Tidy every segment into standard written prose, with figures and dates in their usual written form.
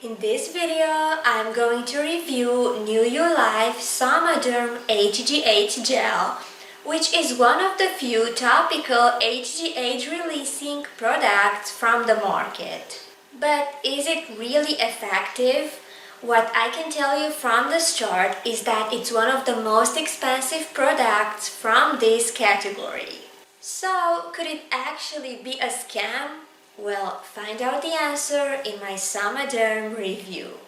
In this video, I'm going to review NewYourLife Somaderm HGH Gel, which is one of the few topical HGH releasing products from the market. But is it really effective? What I can tell you from the start is that it's one of the most expensive products from this category. So, could it actually be a scam? Well, find out the answer in my Somaderm review.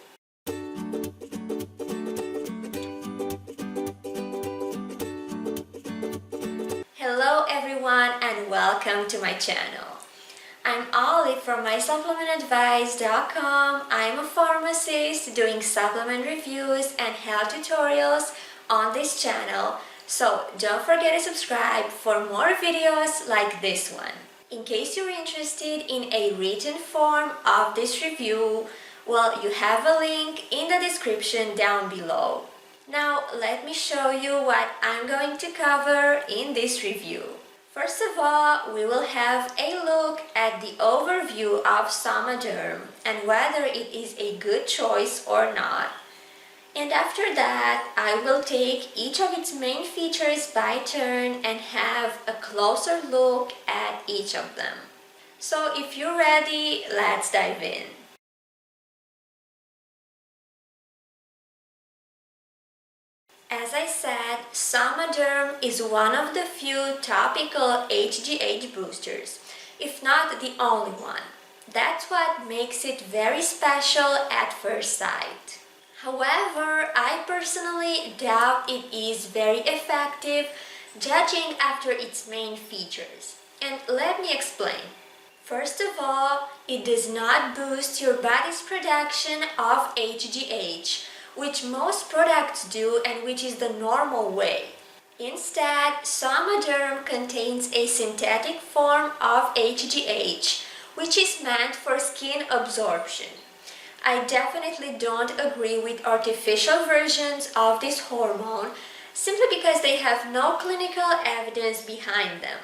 Hello everyone and welcome to my channel. I'm Olive from mysupplementadvice.com. I'm a pharmacist doing supplement reviews and health tutorials on this channel, so don't forget to subscribe for more videos like this one. In case you're interested in a written form of this review, well, you have a link in the description down below. Now, let me show you what I'm going to cover in this review. First of all, we will have a look at the overview of Somaderm and whether it is a good choice or not. And after that, I will take each of its main features by turn and have a closer look at each of them. So if you're ready, let's dive in. As I said, Somaderm is one of the few topical HGH boosters, if not the only one. That's what makes it very special at first sight. However, I personally doubt it is very effective, judging after its main features. And let me explain. First of all, it does not boost your body's production of HGH, which most products do and which is the normal way. Instead, Somaderm contains a synthetic form of HGH, which is meant for skin absorption. I definitely don't agree with artificial versions of this hormone simply because they have no clinical evidence behind them.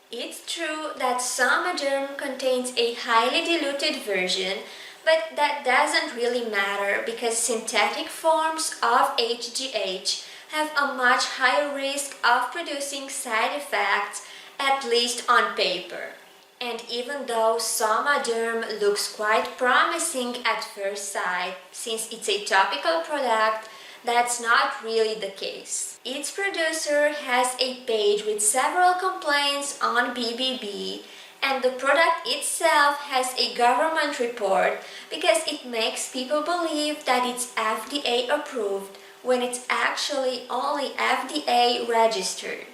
It's true that Somaderm contains a highly diluted version, but that doesn't really matter because synthetic forms of HGH have a much higher risk of producing side effects, at least on paper. And even though Somaderm looks quite promising at first sight, since it's a topical product, that's not really the case. Its producer has a page with several complaints on BBB, and the product itself has a government report because it makes people believe that it's FDA approved when it's actually only FDA registered.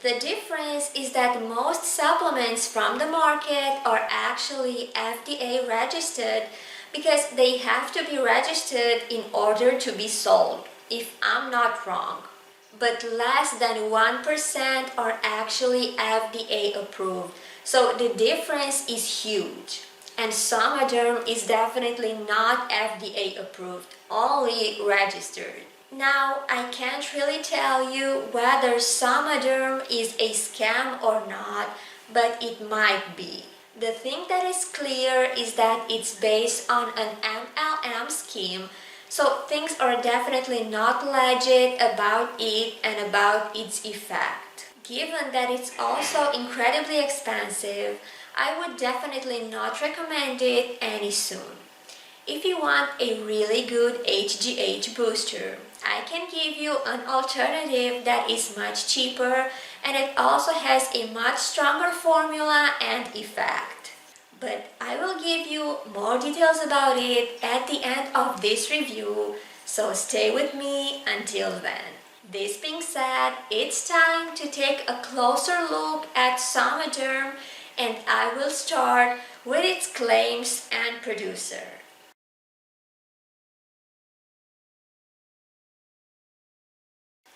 The difference is that most supplements from the market are actually FDA registered because they have to be registered in order to be sold, if I'm not wrong. But less than 1% are actually FDA approved, so the difference is huge. And Somaderm is definitely not FDA approved, only registered. Now, I can't really tell you whether Somaderm is a scam or not, but it might be. The thing that is clear is that it's based on an MLM scheme, so things are definitely not legit about it and about its effect. Given that it's also incredibly expensive, I would definitely not recommend it any soon. If you want a really good HGH booster, I can give you an alternative that is much cheaper and it also has a much stronger formula and effect. But I will give you more details about it at the end of this review, so stay with me until then. This being said, it's time to take a closer look at Somaderm, and I will start with its claims and producer.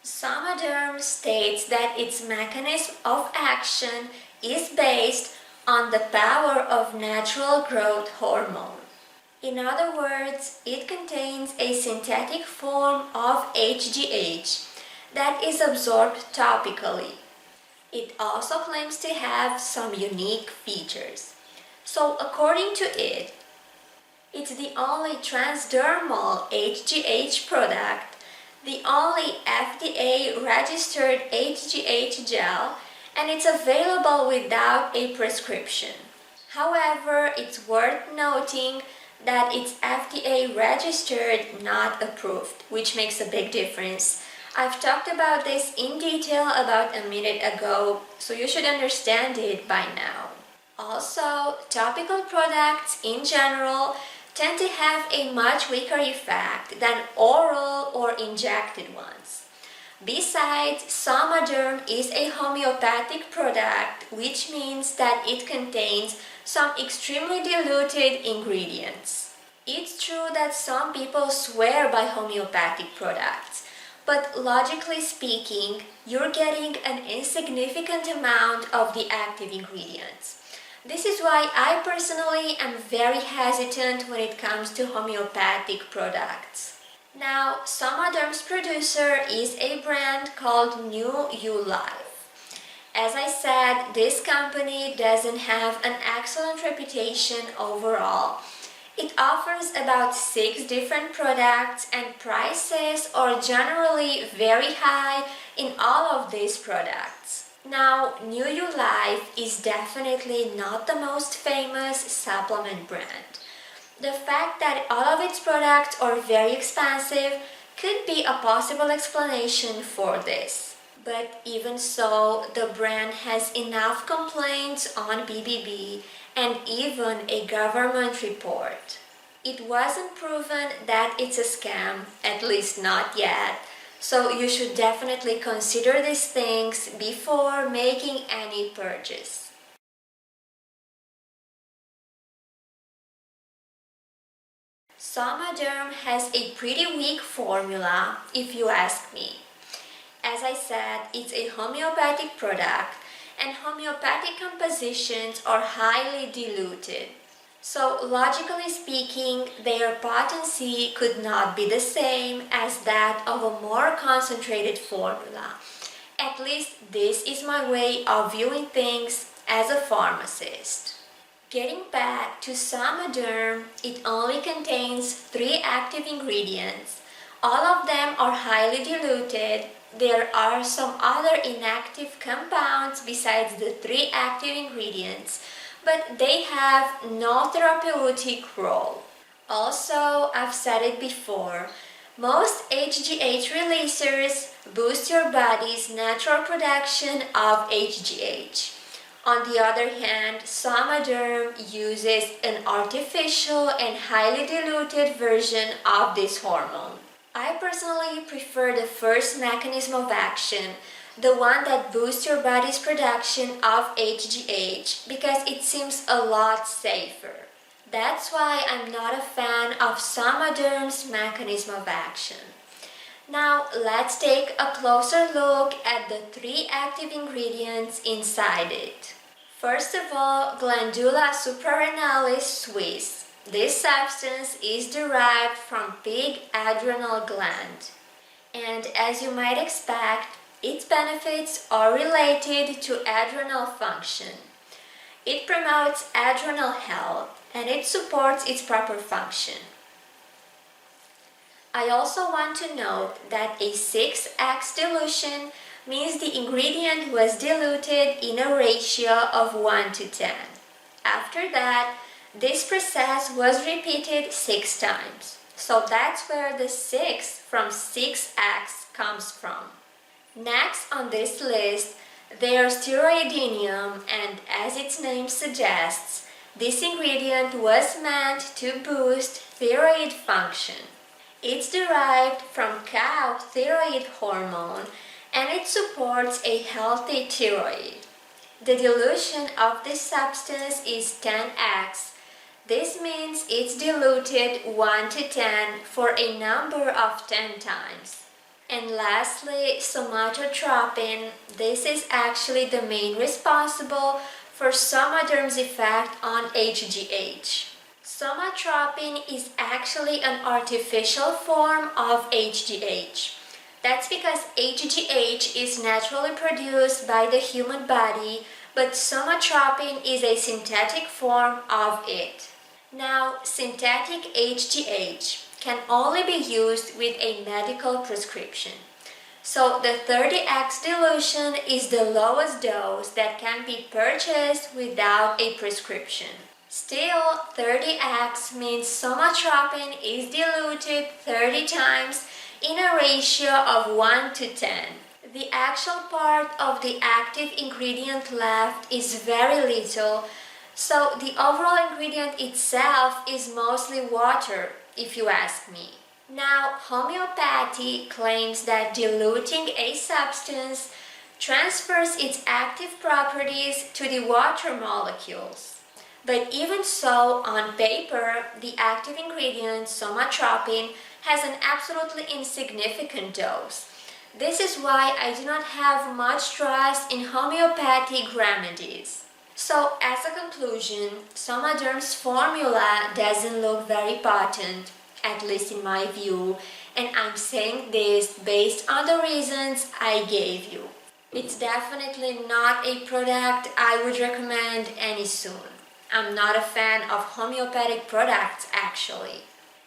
Somaderm states that its mechanism of action is based on the power of natural growth hormone. In other words, it contains a synthetic form of HGH that is absorbed topically. It also claims to have some unique features. So according to it, It's the only transdermal HGH product, the only FDA-registered HGH gel, and it's available without a prescription. However, it's worth noting that it's FDA registered, not approved, which makes a big difference. I've talked about this in detail about a minute ago, so you should understand it by now. Also, topical products in general tend to have a much weaker effect than oral or injected ones. Besides, Somaderm is a homeopathic product, which means that it contains some extremely diluted ingredients. It's true that some people swear by homeopathic products, but logically speaking, you're getting an insignificant amount of the active ingredients. This is why I personally am very hesitant when it comes to homeopathic products. Now, Somaderm's producer is a brand called New You Life. As I said, this company doesn't have an excellent reputation overall. It offers about 6 different products and prices are generally very high in all of these products. Now, New You Life is definitely not the most famous supplement brand. The fact that all of its products are very expensive could be a possible explanation for this. But even so, the brand has enough complaints on BBB and even a government report. It wasn't proven that it's a scam, at least not yet, so you should definitely consider these things before making any purchase. Somaderm has a pretty weak formula, if you ask me. As I said, it's a homeopathic product, and homeopathic compositions are highly diluted. So, logically speaking, their potency could not be the same as that of a more concentrated formula. At least this is my way of viewing things as a pharmacist. Getting back to Somaderm, it only contains 3 active ingredients. All of them are highly diluted. There are some other inactive compounds besides the 3 active ingredients, but they have no therapeutic role. Also, I've said it before, most HGH releasers boost your body's natural production of HGH. On the other hand, Somaderm uses an artificial and highly diluted version of this hormone. I personally prefer the first mechanism of action, the one that boosts your body's production of HGH, because it seems a lot safer. That's why I'm not a fan of Somaderm's mechanism of action. Now let's take a closer look at the 3 active ingredients inside it. First of all, Glandula suprarenalis suis. This substance is derived from pig adrenal gland. And as you might expect, its benefits are related to adrenal function. It promotes adrenal health and it supports its proper function. I also want to note that a 6x dilution means the ingredient was diluted in a ratio of 1 to 10. After that, this process was repeated 6 times. So that's where the 6 from 6x comes from. Next on this list, there's steroidinium, and as its name suggests, this ingredient was meant to boost thyroid function. It's derived from cow thyroid hormone and it supports a healthy thyroid. The dilution of this substance is 10x. This means it's diluted 1 to 10 for a number of 10 times. And lastly, somatotropin. This is actually the main responsible for Somaderm's effect on HGH. Somatropin is actually an artificial form of HGH. That's because HGH is naturally produced by the human body, but somatropin is a synthetic form of it. Now, synthetic HGH can only be used with a medical prescription. So the 30x dilution is the lowest dose that can be purchased without a prescription. Still, 30x means somatropin is diluted 30 times in a ratio of 1 to 10. The actual part of the active ingredient left is very little, so the overall ingredient itself is mostly water, if you ask me. Now, homeopathy claims that diluting a substance transfers its active properties to the water molecules. But even so, on paper, the active ingredient, somatropin, has an absolutely insignificant dose. This is why I do not have much trust in homeopathic remedies. So, as a conclusion, Somaderm's formula doesn't look very potent, at least in my view, and I'm saying this based on the reasons I gave you. It's definitely not a product I would recommend any soon. I'm not a fan of homeopathic products actually.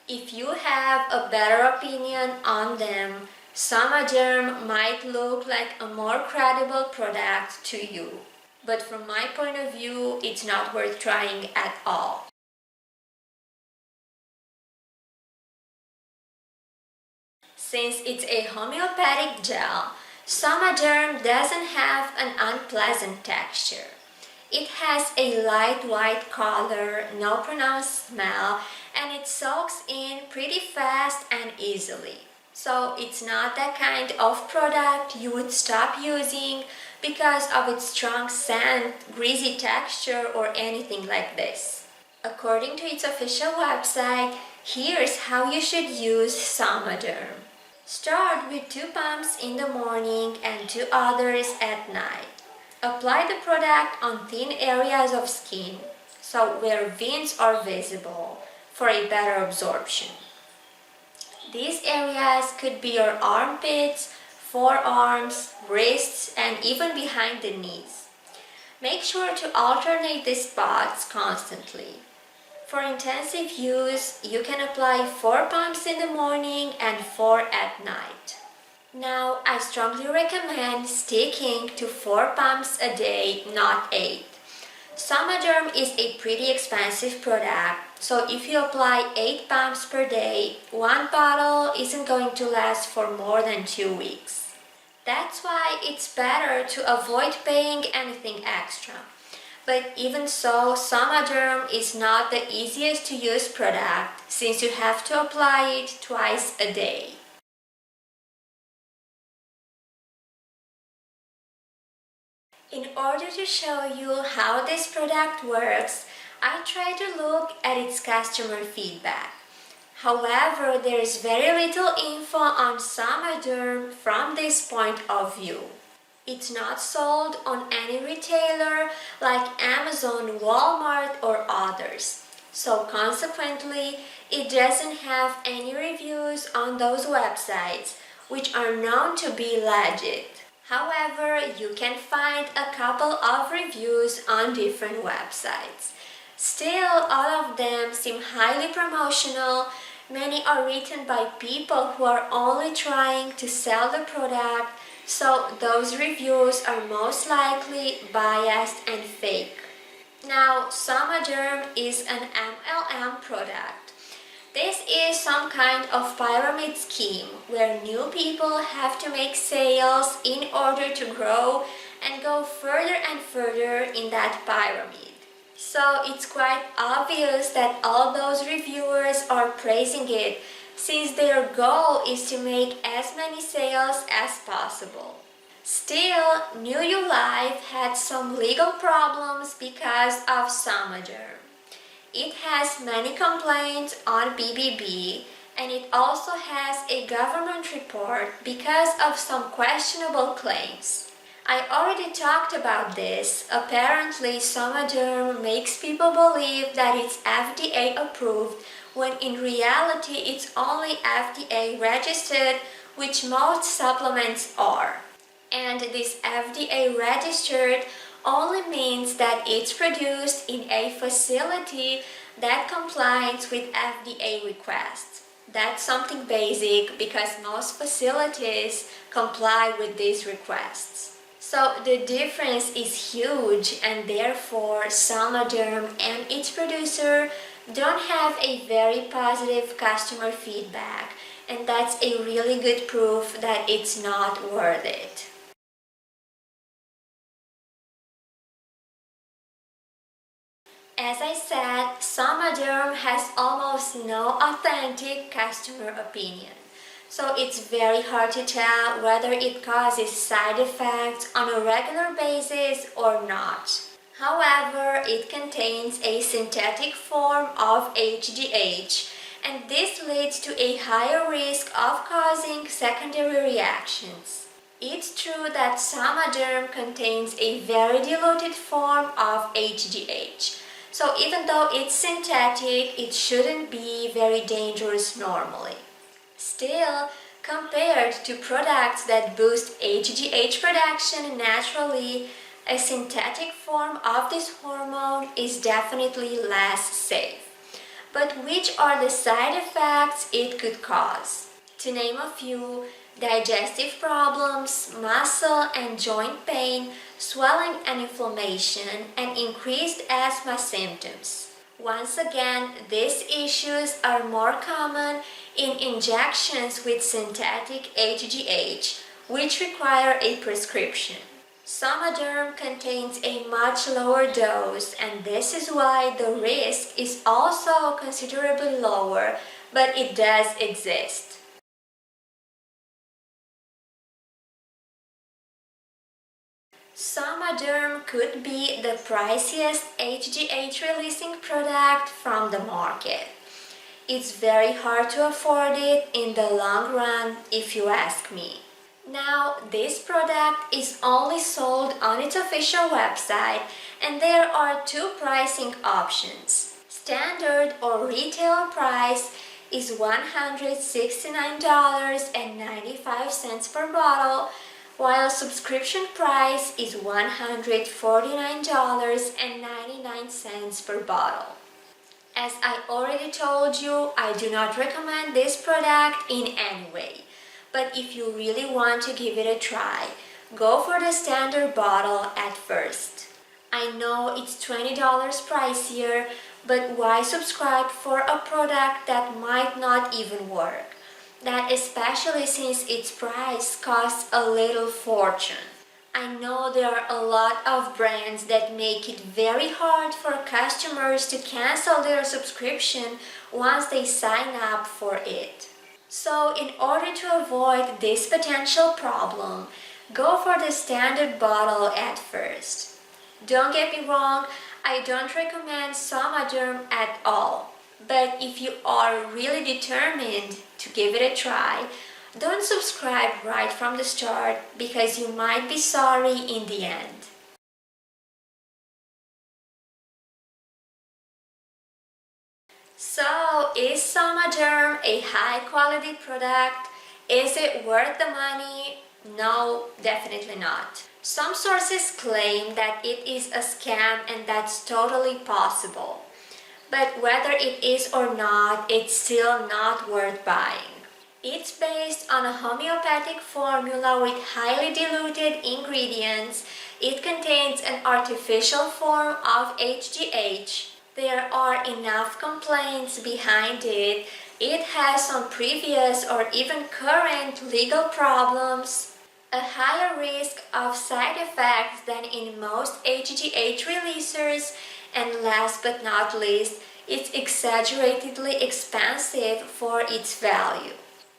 If you have a better opinion on them, Somaderm might look like a more credible product to you. But from my point of view, it's not worth trying at all. Since it's a homeopathic gel, Somaderm doesn't have an unpleasant texture. It has a light white color, no pronounced smell, and it soaks in pretty fast and easily. So it's not that kind of product you would stop using because of its strong scent, greasy texture, or anything like this. According to its official website, here's how you should use Somaderm. Start with 2 pumps in the morning and 2 others at night. Apply the product on thin areas of skin, so where veins are visible, for a better absorption. These areas could be your armpits, forearms, wrists, and even behind the knees. Make sure to alternate the spots constantly. For intensive use, you can apply 4 pumps in the morning and 4 at night. Now, I strongly recommend sticking to 4 pumps a day, not 8. Somaderm is a pretty expensive product, so if you apply 8 pumps per day, 1 bottle isn't going to last for more than 2 weeks. That's why it's better to avoid paying anything extra. But even so, Somaderm is not the easiest to use product since you have to apply it twice a day. In order to show you how this product works, I try to look at its customer feedback. However, there is very little info on Somaderm from this point of view. It's not sold on any retailer like Amazon, Walmart, or others. So consequently, it doesn't have any reviews on those websites, which are known to be legit. However, you can find a couple of reviews on different websites. Still, all of them seem highly promotional. Many are written by people who are only trying to sell the product, so those reviews are most likely biased and fake. Now, Somaderm is an MLM product. This is some kind of pyramid scheme where new people have to make sales in order to grow and go further and further in that pyramid. So it's quite obvious that all those reviewers are praising it since their goal is to make as many sales as possible. Still, New You Life had some legal problems because of Somaderm. It has many complaints on BBB, and it also has a government report because of some questionable claims. I already talked about this. Apparently, Somaderm makes people believe that it's FDA approved when in reality it's only FDA registered, which most supplements are. And this FDA registered only means that it's produced in a facility that complies with FDA requests. That's something basic because most facilities comply with these requests. So the difference is huge, and therefore Somaderm and its producer don't have a very positive customer feedback, and that's a really good proof that it's not worth it. As I said, Somaderm has almost no authentic customer opinion. So it's very hard to tell whether it causes side effects on a regular basis or not. However, it contains a synthetic form of HGH, and this leads to a higher risk of causing secondary reactions. It's true that Somaderm contains a very diluted form of HGH, so even though it's synthetic, it shouldn't be very dangerous normally. Still, compared to products that boost HGH production naturally, a synthetic form of this hormone is definitely less safe. But which are the side effects it could cause? To name a few: digestive problems, muscle and joint pain, swelling and inflammation, and increased asthma symptoms. Once again, these issues are more common in injections with synthetic HGH, which require a prescription. Somaderm contains a much lower dose, and this is why the risk is also considerably lower, but it does exist. Somaderm could be the priciest HGH releasing product from the market. It's very hard to afford it in the long run, if you ask me. Now, this product is only sold on its official website, and there are two pricing options. Standard or retail price is $169.95 per bottle, while subscription price is $149.99 per bottle. As I already told you, I do not recommend this product in any way. But if you really want to give it a try, go for the standard bottle at first. I know it's $20 pricier, but why subscribe for a product that might not even work? That especially since its price costs a little fortune. I know there are a lot of brands that make it very hard for customers to cancel their subscription once they sign up for it. So in order to avoid this potential problem, go for the standard bottle at first. Don't get me wrong, I don't recommend Somaderm at all. But if you are really determined to give it a try, don't subscribe right from the start because you might be sorry in the end. So, is Somaderm a high quality product? Is it worth the money? No, definitely not. Some sources claim that it is a scam, and that's totally possible. But whether it is or not, it's still not worth buying. It's based on a homeopathic formula with highly diluted ingredients. It contains an artificial form of HGH. There are enough complaints behind it. It has some previous or even current legal problems, a higher risk of side effects than in most HGH releasers, and last but not least, it's exaggeratedly expensive for its value.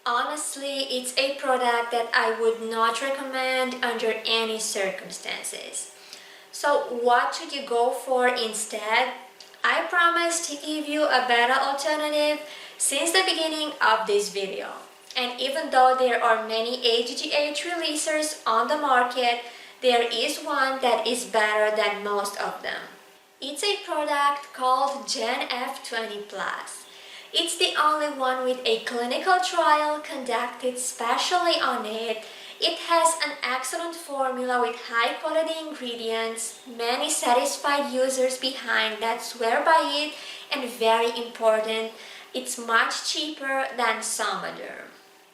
Honestly, it's a product that I would not recommend under any circumstances. So what should you go for instead? I promise to give you a better alternative since the beginning of this video. And even though there are many HGH releasers on the market, there is one that is better than most of them. It's a product called GenF20 Plus. It's the only one with a clinical trial conducted specially on it, It has an excellent formula with high quality ingredients, many satisfied users behind that swear by it, and very important, it's much cheaper than Somaderm.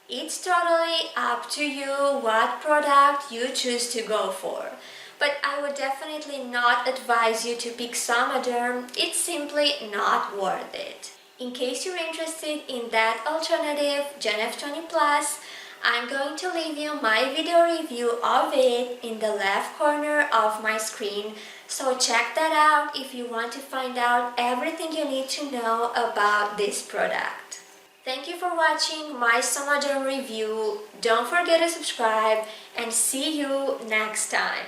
It's totally up to you what product you choose to go for. But I would definitely not advise you to pick Somaderm, it's simply not worth it. In case you're interested in that alternative, GenF20 Plus, I'm going to leave you my video review of it in the left corner of my screen, so check that out if you want to find out everything you need to know about this product. Thank you for watching my Somaderm review. Don't forget to subscribe and see you next time.